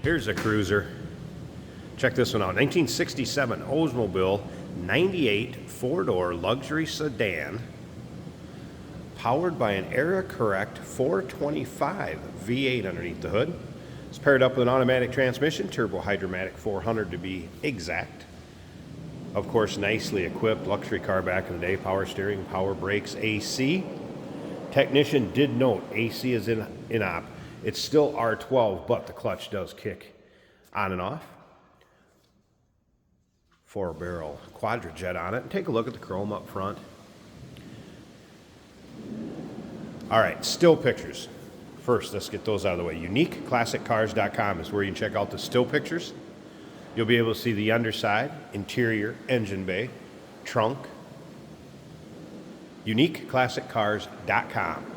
Here's a cruiser. Check this one out. 1967 Oldsmobile 98 four-door luxury sedan, powered by an era-correct 425 V8 underneath the hood. It's paired up with an automatic transmission, turbo hydromatic 400 to be exact. Of course, nicely equipped luxury car back in the day. Power steering, power brakes, AC. Technician did note AC is in op. It's still R12, but the clutch does kick on and off. 4-barrel quadrajet on it. And take a look at the chrome up front. All right, still pictures. First, let's get those out of the way. UniqueClassicCars.com is where you can check out the still pictures. You'll be able to see the underside, interior, engine bay, trunk. UniqueClassicCars.com.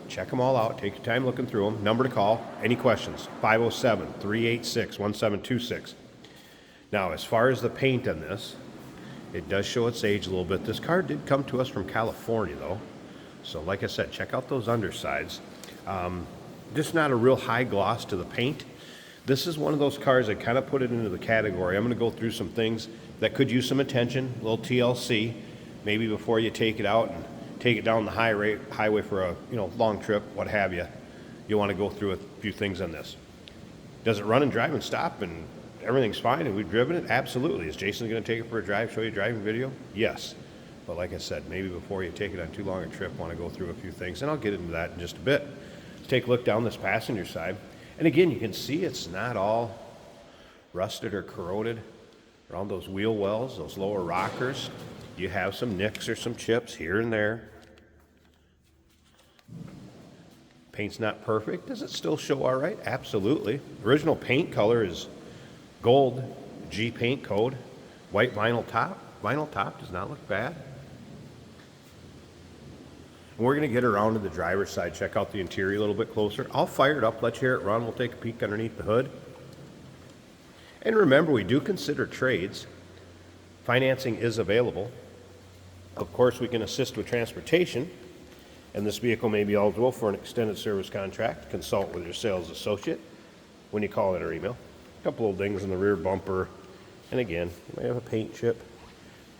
Check them all out. Take your time looking through them. Number to call. Any questions? 507-386-1726. Now, as far as the paint on this, it does show its age a little bit. This car did come to us from California, though. So, like I said, check out those undersides. Just not a real high gloss to the paint. This is one of those cars that kind of put it into the category. I'm going to go through some things that could use some attention, a little TLC, maybe before you take it out and take it down the highway for a long trip, what have you. You want to go through a few things on this. Does it run and drive and stop and everything's fine and we've driven it? Absolutely. Is Jason going to take it for a drive, show you a driving video? Yes. But like I said, maybe before you take it on too long a trip, want to go through a few things, and I'll get into that in just a bit. Let's take a look down this passenger side. And again, you can see it's not all rusted or corroded around those wheel wells, those lower rockers. You have some nicks or some chips here and there. Paint's not perfect. Does it still show all right? Absolutely. Original paint color is gold, G paint code, white vinyl top. Vinyl top does not look bad. And we're going to get around to the driver's side, check out the interior a little bit closer. I'll fire it up, let you hear it run. We'll take a peek underneath the hood. And remember, we do consider trades. Financing is available. Of course, we can assist with transportation, and this vehicle may be eligible for an extended service contract. Consult with your sales associate when you call in or email. A couple of things in the rear bumper, and again, you may have a paint chip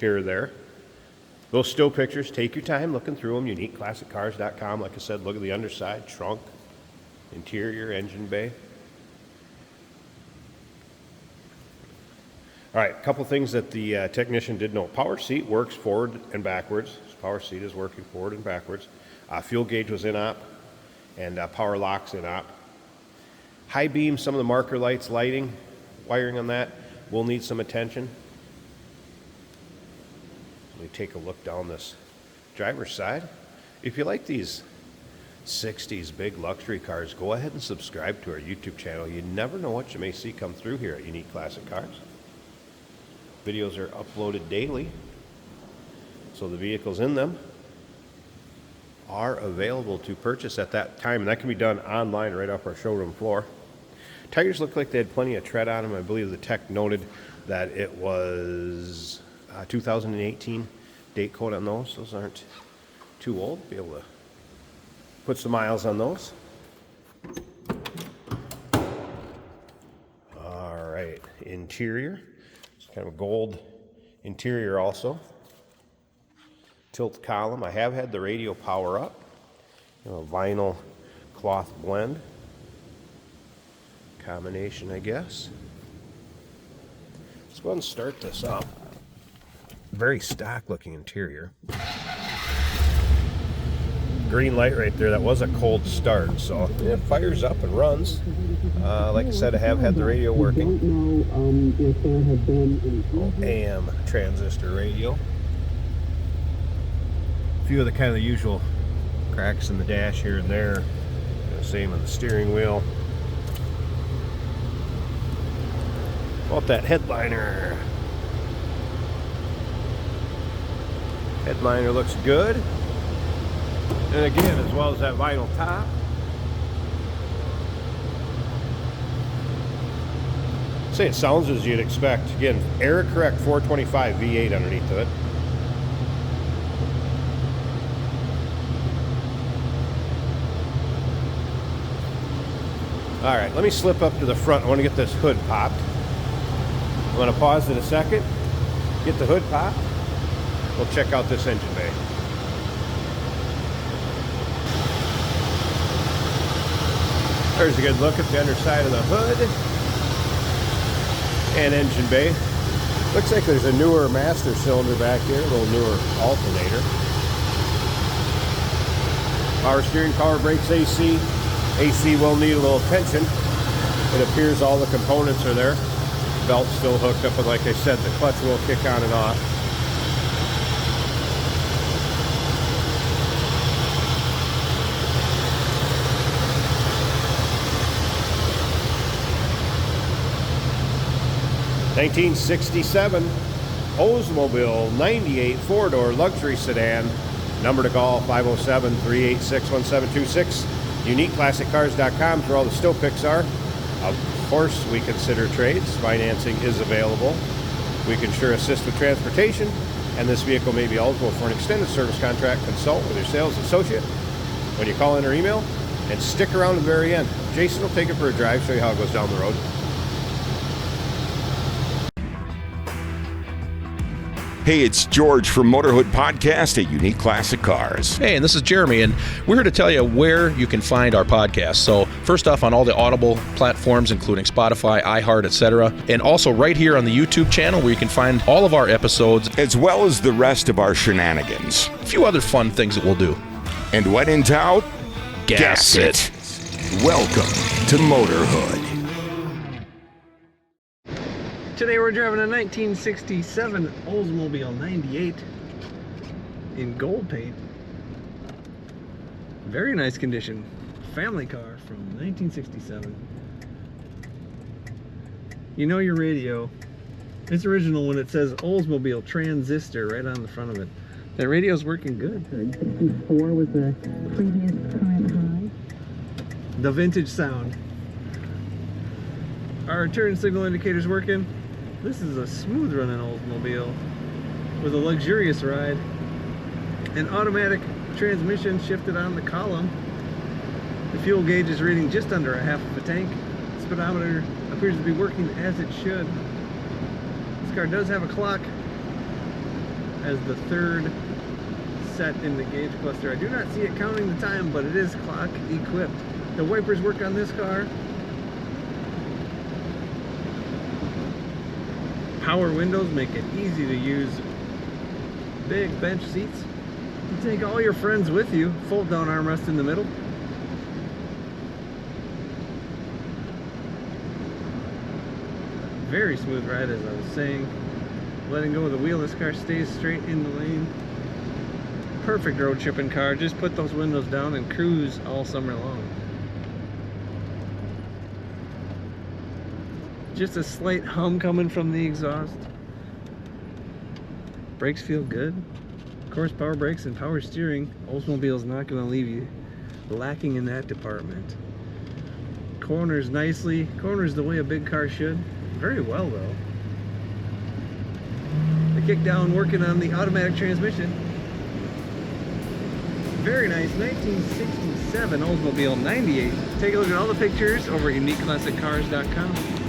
here or there. Those still pictures, take your time looking through them. UniqueClassicCars.com. Like I said, look at the underside, trunk, interior, engine bay. All right, a couple things that the technician did know. Power seat works forward and backwards. This power seat is working forward and backwards. Fuel gauge was in op, and power locks in op. High beam, some of the marker lights, lighting, wiring on that will need some attention. Let me take a look down this driver's side. If you like these 60s big luxury cars, go ahead and subscribe to our YouTube channel. You never know what you may see come through here at Unique Classic Cars. Videos are uploaded daily, so the vehicles in them are available to purchase at that time, and that can be done online right off our showroom floor. Tires look like they had plenty of tread on them. I believe the tech noted that it was 2018 date code on those. Those aren't too old. Be able to put some miles on those. All right, interior. It's kind of a gold interior also. Tilt column. I have had the radio power up. Vinyl cloth blend combination, I guess. Let's go ahead and start this up. Very stock looking interior. Green light right there. That was a cold start, so it fires up and runs. Like I said, I have had the radio working. AM transistor radio. A few of the kind of the usual cracks in the dash here and there. Same on the steering wheel. About that headliner. Headliner looks good. And again, as well as that vinyl top. Say it sounds as you'd expect. Again, era correct 425 V8 underneath of it. All right, let me slip up to the front. I want to get this hood popped. I'm going to pause it a second, get the hood popped. We'll check out this engine bay. There's a good look at the underside of the hood and engine bay. Looks like there's a newer master cylinder back here, a little newer alternator. Power steering, power brakes, AC. AC will need a little attention. It appears all the components are there. Belt's still hooked up, but like I said, the clutch will kick on and off. '67 Oldsmobile 98 four-door luxury sedan. Number to call 507-386-1726. UniqueClassicCars.com is where all the still pics are. Of course, we consider trades. Financing is available. We can sure assist with transportation, and this vehicle may be eligible for an extended service contract. Consult with your sales associate when you call in or email, and stick around to the very end. Jason will take it for a drive, show you how it goes down the road. Hey, it's George from Motorhood Podcast at Unique Classic Cars. Hey, and this is Jeremy, and we're here to tell you where you can find our podcast. So first off, on all the Audible platforms, including Spotify, iHeart, etc., and also right here on the YouTube channel where you can find all of our episodes, as well as the rest of our shenanigans. A few other fun things that we'll do. And when in doubt, gas it. Welcome to Motorhood. Today we're driving a 1967 Oldsmobile 98 in gold paint. Very nice condition. Family car from 1967. You know your radio. It's original when it says Oldsmobile Transistor right on the front of it. That radio's working good. 64 was the previous current high. The vintage sound. Our turn signal indicator's working. This is a smooth running Oldsmobile with a luxurious ride. An automatic transmission shifted on the column. The fuel gauge is reading just under a half of a tank. Speedometer appears to be working as it should. This car does have a clock as the third set in the gauge cluster. I do not see it counting the time, but it is clock equipped. The wipers work on this car. Power windows make it easy to use. Big bench seats. You take all your friends with you. Fold down armrest in the middle. Very smooth ride, as I was saying. Letting go of the wheel, this car stays straight in the lane. Perfect road tripping car. Just put those windows down and cruise all summer long. Just a slight hum coming from the exhaust. Brakes feel good. Of course, power brakes and power steering. Oldsmobile's not going to leave you lacking in that department. Corners nicely. Corners the way a big car should. Very well, though. The kick down working on the automatic transmission. Very nice 1967 Oldsmobile 98. Take a look at all the pictures over at UniqueClassicCars.com.